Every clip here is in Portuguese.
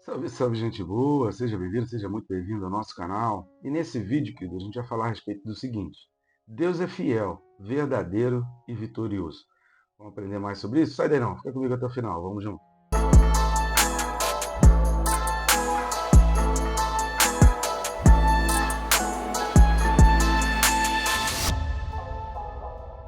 Salve, salve, gente boa! Seja bem-vindo, seja muito bem-vindo ao nosso canal. E nesse vídeo, querido, a gente vai falar a respeito do seguinte: Deus é fiel, verdadeiro e vitorioso. Vamos aprender mais sobre isso? Sai daí não, fica comigo até o final, vamos junto.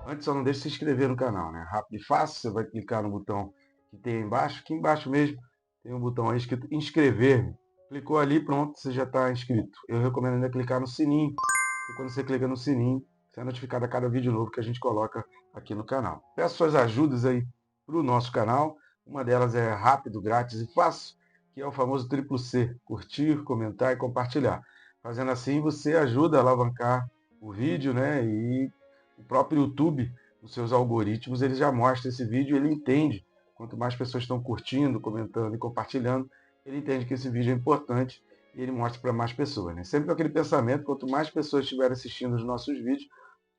Antes, só não deixe de se inscrever no canal, né? Rápido e fácil, você vai clicar no botão que tem aí embaixo, aqui embaixo mesmo, tem um botão aí escrito inscrever-me. Clicou ali, pronto, você já está inscrito. Eu recomendo ainda clicar no sininho, e quando você clica no sininho, você é notificado a cada vídeo novo que a gente coloca aqui no canal. Peço suas ajudas aí para o nosso canal. Uma delas é rápido, grátis e fácil, que é o famoso triplo C: curtir, comentar e compartilhar. Fazendo assim, você ajuda a alavancar o vídeo, né? E o próprio YouTube, os seus algoritmos, ele já mostra esse vídeo, ele entende. Quanto mais pessoas estão curtindo, comentando e compartilhando, ele entende que esse vídeo é importante e ele mostra para mais pessoas. Né? Sempre com aquele pensamento: quanto mais pessoas estiverem assistindo os nossos vídeos,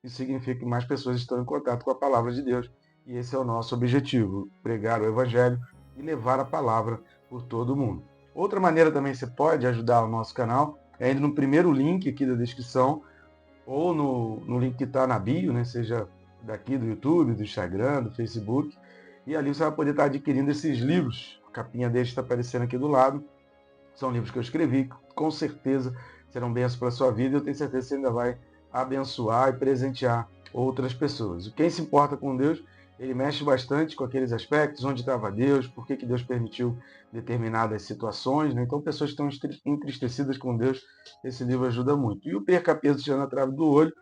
isso significa que mais pessoas estão em contato com a palavra de Deus. E esse é o nosso objetivo: pregar o Evangelho e levar a palavra por todo o mundo. Outra maneira também você pode ajudar o nosso canal é indo no primeiro link aqui da descrição, ou no link que está na bio, né? Seja daqui do YouTube, do Instagram, do Facebook. E ali você vai poder estar adquirindo esses livros. A capinha deles está aparecendo aqui do lado. São livros que eu escrevi, com certeza serão bênçãos para a sua vida, e eu tenho certeza que você ainda vai abençoar e presentear outras pessoas. Quem se importa com Deus, ele mexe bastante com aqueles aspectos: onde estava Deus, por que Deus permitiu determinadas situações, né? Então, pessoas que estão entristecidas com Deus, esse livro ajuda muito. E o Perca Peso Tirando a Trave do Olho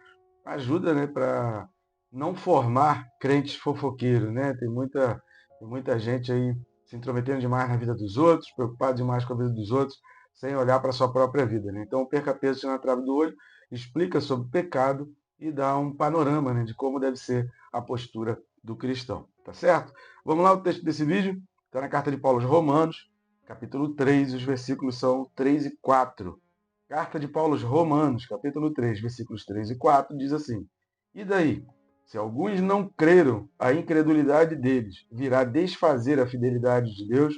ajuda, né, para não formar crentes fofoqueiros, né? Tem muita gente aí se intrometendo demais na vida dos outros, preocupado demais com a vida dos outros, sem olhar para a sua própria vida. Né? Então, Perca Peso na Trave do Olho explica sobre o pecado e dá um panorama, né, de como deve ser a postura do cristão. Tá certo? Vamos lá, o texto desse vídeo está na carta de Paulo aos Romanos, capítulo 3, os versículos são 3 e 4. Carta de Paulo aos Romanos, capítulo 3, versículos 3 e 4, diz assim: E daí? Se alguns não creram, a incredulidade deles virá desfazer a fidelidade de Deus?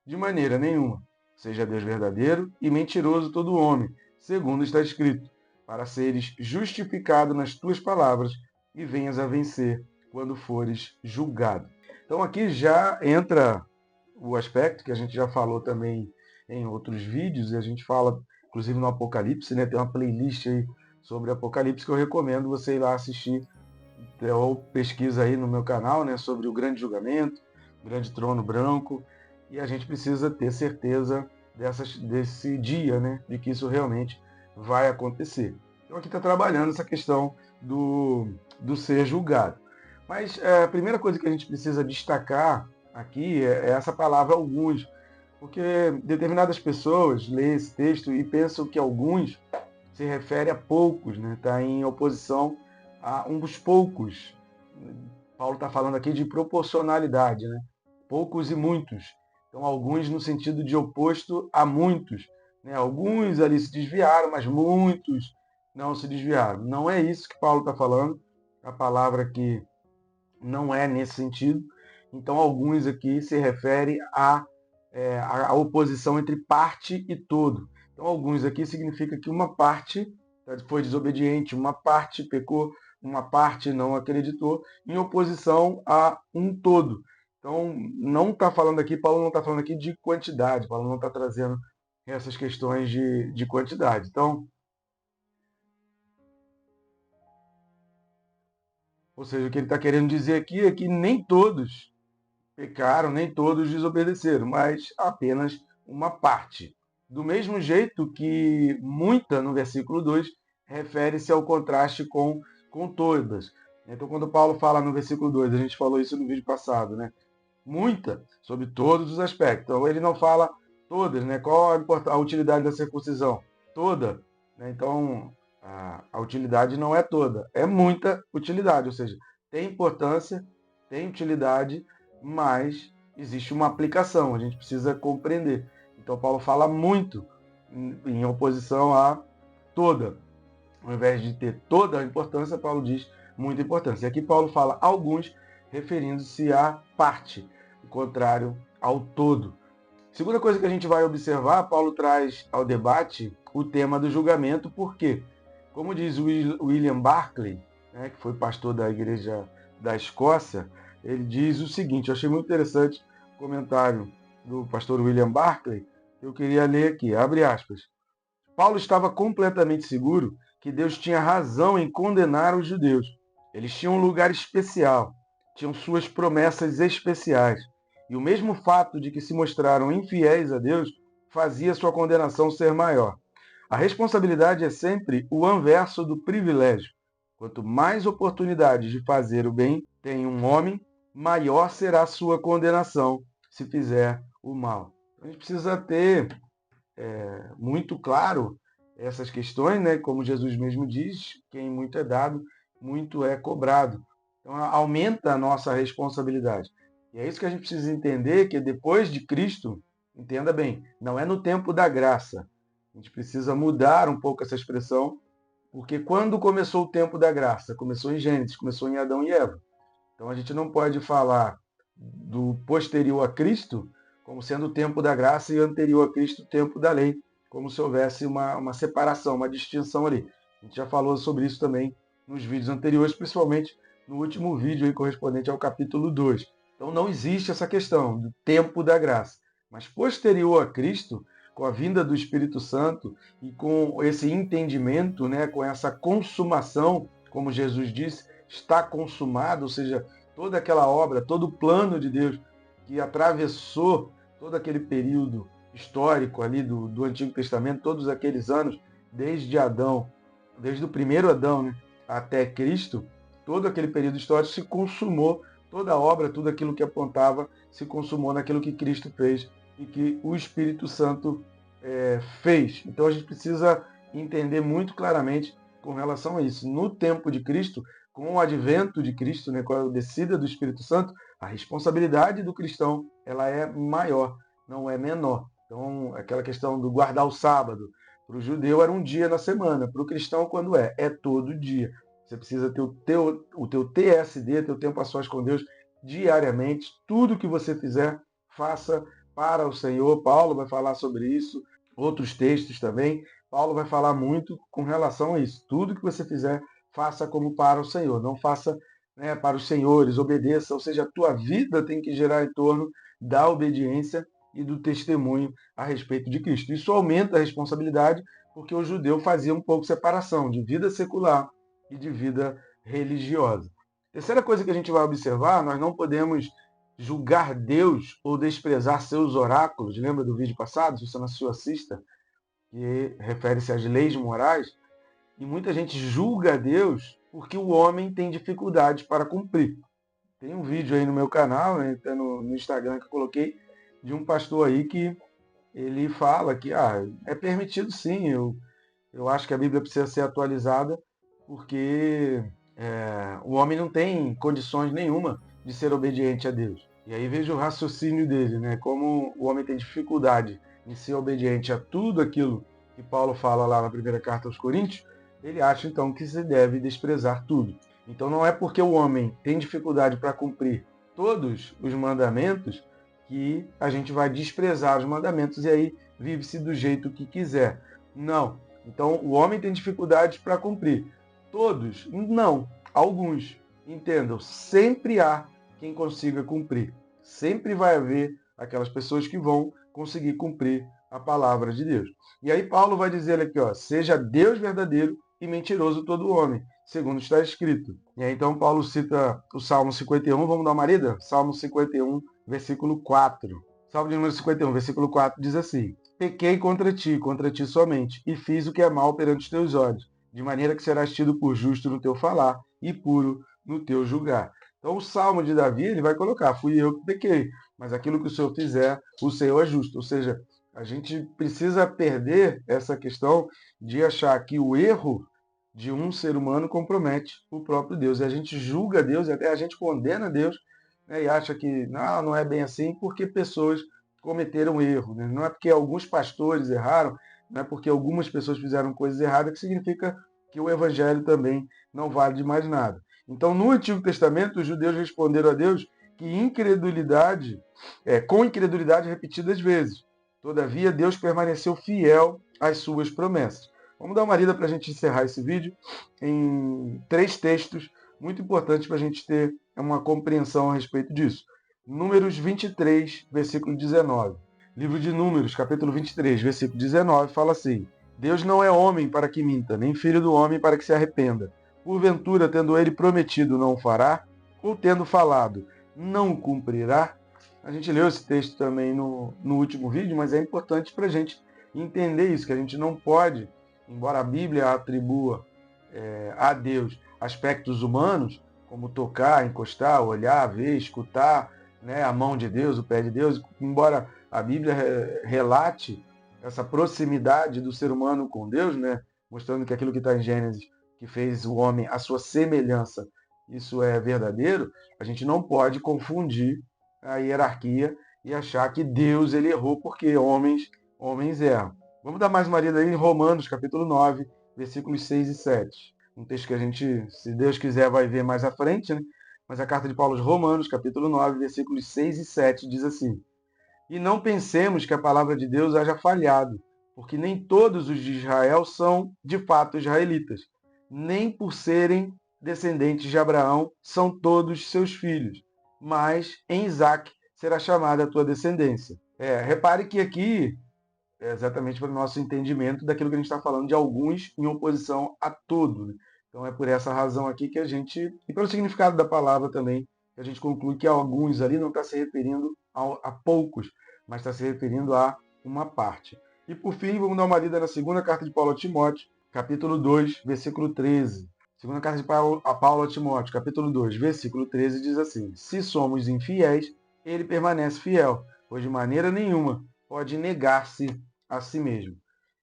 De maneira nenhuma. Seja Deus verdadeiro e mentiroso todo homem, segundo está escrito, para seres justificado nas tuas palavras e venhas a vencer quando fores julgado. Então aqui já entra o aspecto que a gente já falou também em outros vídeos, e a gente fala, inclusive no Apocalipse, né? Tem uma playlist aí sobre Apocalipse que eu recomendo você ir lá assistir, ou pesquisa aí no meu canal, né, sobre o grande julgamento, o grande trono branco, e a gente precisa ter certeza desse dia, né, de que isso realmente vai acontecer. Então aqui está trabalhando essa questão do ser julgado. Mas a primeira coisa que a gente precisa destacar aqui é essa palavra alguns, porque determinadas pessoas leem esse texto e pensam que alguns se refere a poucos, né? Está em oposição a uns poucos. Paulo está falando aqui de proporcionalidade, né? Poucos e muitos. Então, alguns no sentido de oposto a muitos. Né? Alguns ali se desviaram, mas muitos não se desviaram. Não é isso que Paulo está falando. A palavra aqui não é nesse sentido. Então, alguns aqui se refere a oposição entre parte e todo. Então, alguns aqui significa que uma parte foi desobediente, uma parte pecou, uma parte não acreditou, em oposição a um todo. Então, não está falando aqui, Paulo não está falando aqui de quantidade, Paulo não está trazendo essas questões de quantidade. Então, ou seja, o que ele está querendo dizer aqui é que nem todos pecaram, nem todos desobedeceram, mas apenas uma parte. Do mesmo jeito que muita, no versículo 2, refere-se ao contraste com todas. Então, quando Paulo fala no versículo 2, a gente falou isso no vídeo passado, né? Muita, sobre todos os aspectos. Então, ele não fala todas, né? Qual a utilidade da circuncisão? Toda. Né? Então, a utilidade não é toda, é muita utilidade, ou seja, tem importância, tem utilidade, mas existe uma aplicação, a gente precisa compreender. Então, Paulo fala muito em oposição a toda. Ao invés de ter toda a importância, Paulo diz muita importância. E aqui Paulo fala alguns, referindo-se à parte, o contrário ao todo. Segunda coisa que a gente vai observar, Paulo traz ao debate o tema do julgamento, porque, como diz William Barclay, né, que foi pastor da Igreja da Escócia, ele diz o seguinte, eu achei muito interessante o comentário do pastor William Barclay, que eu queria ler aqui, abre aspas. Paulo estava completamente seguro que Deus tinha razão em condenar os judeus. Eles tinham um lugar especial, tinham suas promessas especiais. E o mesmo fato de que se mostraram infiéis a Deus fazia sua condenação ser maior. A responsabilidade é sempre o anverso do privilégio. Quanto mais oportunidades de fazer o bem tem um homem, maior será a sua condenação se fizer o mal. A gente precisa ter muito claro essas questões, né? Como Jesus mesmo diz, quem muito é dado, muito é cobrado. Então aumenta a nossa responsabilidade. E é isso que a gente precisa entender, que depois de Cristo, entenda bem, não é no tempo da graça. A gente precisa mudar um pouco essa expressão, porque quando começou o tempo da graça? Começou em Gênesis, começou em Adão e Eva. Então a gente não pode falar do posterior a Cristo como sendo o tempo da graça e anterior a Cristo o tempo da lei, como se houvesse uma separação, uma distinção ali. A gente já falou sobre isso também nos vídeos anteriores, principalmente no último vídeo aí, correspondente ao capítulo 2. Então não existe essa questão do tempo da graça. Mas posterior a Cristo, com a vinda do Espírito Santo e com esse entendimento, né, com essa consumação, como Jesus disse, está consumado, ou seja, toda aquela obra, todo o plano de Deus que atravessou todo aquele período histórico ali do Antigo Testamento, todos aqueles anos, desde Adão, desde o primeiro Adão, né, até Cristo, todo aquele período histórico se consumou, toda a obra, tudo aquilo que apontava, se consumou naquilo que Cristo fez e que o Espírito Santo fez. Então a gente precisa entender muito claramente com relação a isso. No tempo de Cristo, com o advento de Cristo, né, com a descida do Espírito Santo, a responsabilidade do cristão ela é maior, não é menor. Então, aquela questão do guardar o sábado, para o judeu era um dia na semana, para o cristão, quando é todo dia. Você precisa ter o teu TSD, teu tempo a sós com Deus, diariamente. Tudo que você fizer, faça para o Senhor. Paulo vai falar sobre isso, outros textos também. Paulo vai falar muito com relação a isso. Tudo que você fizer, faça como para o Senhor, não faça, né, para os senhores, obedeça, ou seja, a tua vida tem que girar em torno da obediência e do testemunho a respeito de Cristo. Isso aumenta a responsabilidade, porque o judeu fazia um pouco separação de vida secular e de vida religiosa. Terceira coisa que a gente vai observar, nós não podemos julgar Deus ou desprezar seus oráculos. Lembra do vídeo passado? Se você não assista, que refere-se às leis morais. E muita gente julga Deus porque o homem tem dificuldade para cumprir. Tem um vídeo aí no meu canal, né, até no Instagram que eu coloquei, de um pastor aí que ele fala que é permitido sim, eu acho que a Bíblia precisa ser atualizada porque o homem não tem condições nenhuma de ser obediente a Deus. E aí veja o raciocínio dele, né? Como o homem tem dificuldade em ser obediente a tudo aquilo que Paulo fala lá na primeira carta aos Coríntios, ele acha então que se deve desprezar tudo. Então não é porque o homem tem dificuldade para cumprir todos os mandamentos que a gente vai desprezar os mandamentos e aí vive-se do jeito que quiser. Não. Então o homem tem dificuldades para cumprir. Todos? Não. Alguns. Entendam, sempre há quem consiga cumprir. Sempre vai haver aquelas pessoas que vão conseguir cumprir a palavra de Deus. E aí Paulo vai dizer aqui, seja Deus verdadeiro e mentiroso todo homem, segundo está escrito. E aí então Paulo cita o Salmo 51, vamos dar uma lida? Salmo 51, versículo 4. Salmo de número 51, versículo 4 diz assim: Pequei contra ti somente, e fiz o que é mal perante os teus olhos, de maneira que serás tido por justo no teu falar e puro no teu julgar. Então o Salmo de Davi, ele vai colocar, fui eu que pequei, mas aquilo que o Senhor fizer, o Senhor é justo. Ou seja, a gente precisa perder essa questão de achar que o erro de um ser humano compromete o próprio Deus. E a gente julga Deus, e até a gente condena Deus, né, e acha que não é bem assim, porque pessoas cometeram erro. Né? Não é porque alguns pastores erraram, não é porque algumas pessoas fizeram coisas erradas que significa que o evangelho também não vale de mais nada. Então, no Antigo Testamento, os judeus responderam a Deus que com incredulidade repetidas vezes. Todavia, Deus permaneceu fiel às suas promessas. Vamos dar uma lida para a gente encerrar esse vídeo em 3 textos muito importantes para a gente ter uma compreensão a respeito disso. Números 23, versículo 19. Livro de Números, capítulo 23, versículo 19, fala assim: Deus não é homem para que minta, nem filho do homem para que se arrependa. Porventura, tendo ele prometido, não o fará? Ou tendo falado, não o cumprirá? A gente leu esse texto também no último vídeo, mas é importante para a gente entender isso, que a gente não pode, embora a Bíblia atribua a Deus aspectos humanos, como tocar, encostar, olhar, ver, escutar, né, a mão de Deus, o pé de Deus, embora a Bíblia relate essa proximidade do ser humano com Deus, né, mostrando que aquilo que está em Gênesis, que fez o homem à sua semelhança, isso é verdadeiro, a gente não pode confundir a hierarquia e achar que Deus ele errou porque homens erram. Vamos dar mais uma lida aí em Romanos, capítulo 9, versículos 6 e 7. Um texto que a gente, se Deus quiser, vai ver mais à frente, né? Mas a carta de Paulo aos Romanos, capítulo 9, versículos 6 e 7, diz assim: E não pensemos que a palavra de Deus haja falhado, porque nem todos os de Israel são, de fato, israelitas. Nem por serem descendentes de Abraão são todos seus filhos, mas em Isaque será chamada a tua descendência. Repare que aqui é exatamente para o nosso entendimento daquilo que a gente está falando de alguns em oposição a todo. Né? Então é por essa razão aqui que a gente, e pelo significado da palavra também, que a gente conclui que alguns ali não está se referindo a poucos, mas está se referindo a uma parte. E por fim, vamos dar uma lida na segunda carta de Paulo a Timóteo, capítulo 2, versículo 13. Segunda carta de Paulo a Timóteo, capítulo 2, versículo 13, diz assim: Se somos infiéis, ele permanece fiel, pois de maneira nenhuma pode negar-se a si mesmo.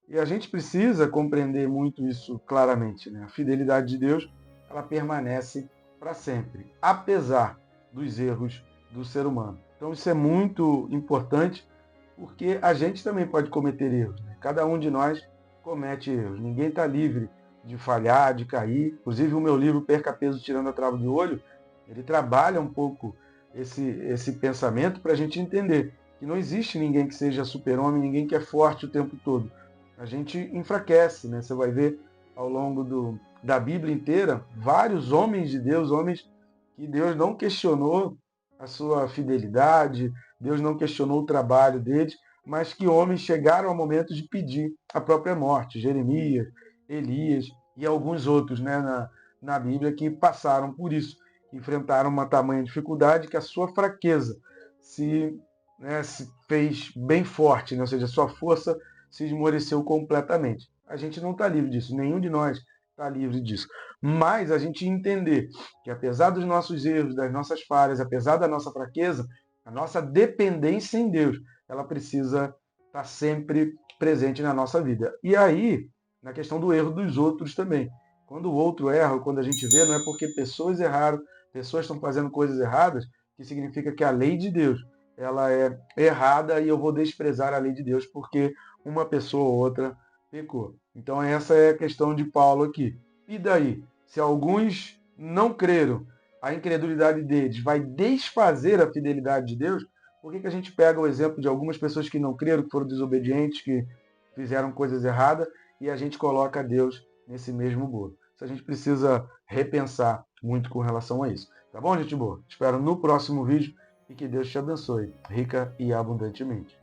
E a gente precisa compreender muito isso claramente. Né? A fidelidade de Deus, ela permanece para sempre, apesar dos erros do ser humano. Então isso é muito importante, porque a gente também pode cometer erros. Né? Cada um de nós comete erros. Ninguém está livre de falhar, de cair. Inclusive o meu livro Perca Peso Tirando a Trava do Olho, ele trabalha um pouco esse pensamento para a gente entender que não existe ninguém que seja super-homem, ninguém que é forte o tempo todo. A gente enfraquece, né? Você vai ver ao longo da Bíblia inteira vários homens de Deus, homens que Deus não questionou a sua fidelidade, Deus não questionou o trabalho deles, mas que homens chegaram ao momento de pedir a própria morte. Jeremias, Elias e alguns outros, né, na Bíblia que passaram por isso, que enfrentaram uma tamanha dificuldade que a sua fraqueza se fez bem forte, né? Ou seja, a sua força se esmoreceu completamente. A gente não está livre disso, nenhum de nós está livre disso. Mas a gente entender que apesar dos nossos erros, das nossas falhas, apesar da nossa fraqueza, a nossa dependência em Deus, ela precisa estar sempre presente na nossa vida. E aí, na questão do erro dos outros também. Quando o outro erra, quando a gente vê, não é porque pessoas erraram, pessoas estão fazendo coisas erradas, que significa que a lei de Deus ela é errada e eu vou desprezar a lei de Deus porque uma pessoa ou outra pecou. Então essa é a questão de Paulo aqui. E daí? Se alguns não creram, a incredulidade deles vai desfazer a fidelidade de Deus, por que a gente pega o exemplo de algumas pessoas que não creram, que foram desobedientes, que fizeram coisas erradas, e a gente coloca Deus nesse mesmo bolo? Isso a gente precisa repensar muito com relação a isso. Tá bom, gente boa? Espero no próximo vídeo e que Deus te abençoe, rica e abundantemente.